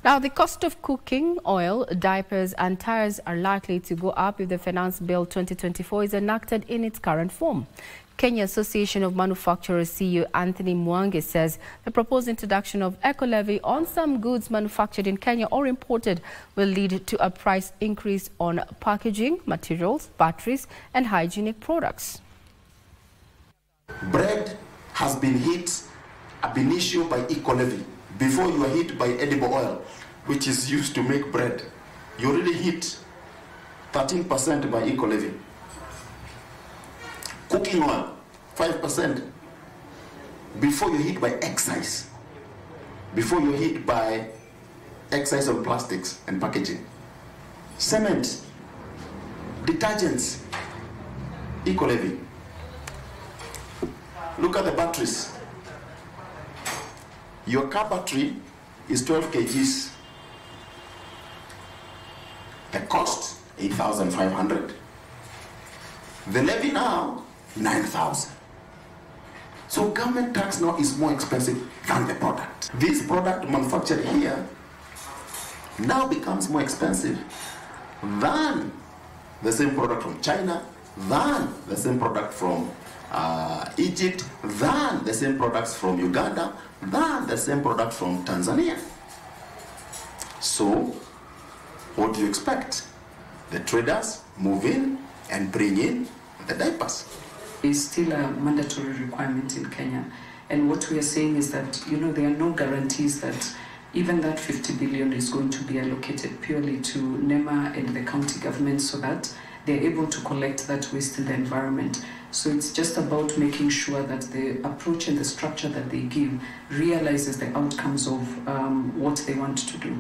Now, the cost of cooking oil, diapers and tyres are likely to go up if the Finance Bill 2024 is enacted in its current form. Kenya Association of Manufacturers CEO Anthony Mwangi says the proposed introduction of Eco Levy on some goods manufactured in Kenya or imported will lead to a price increase on packaging, materials, batteries and hygienic products. Bread has been hit ab initio by Eco Levy. Before you are hit by edible oil, which is used to make bread, you already hit 13% by Eco Levy. Cooking oil, 5%. Before you're hit by excise. Before you're hit by excise on plastics and packaging. Cement, detergents, Eco Levy. Look at the batteries. Your car battery is 12 kgs. The cost, 8,500. The levy now, 9,000. So government tax now is more expensive than the product. This product manufactured here now becomes more expensive than the same product from China, than the same product from Egypt, than the same products from Uganda, than the same product from Tanzania. So, what do you expect? The traders move in and bring in the diapers. It's still a mandatory requirement in Kenya. And what we are saying is that, there are no guarantees that even that 50 billion is going to be allocated purely to NEMA and the county government so that they're able to collect that waste in the environment. So it's just about making sure that the approach and the structure that they give realizes the outcomes of what they want to do.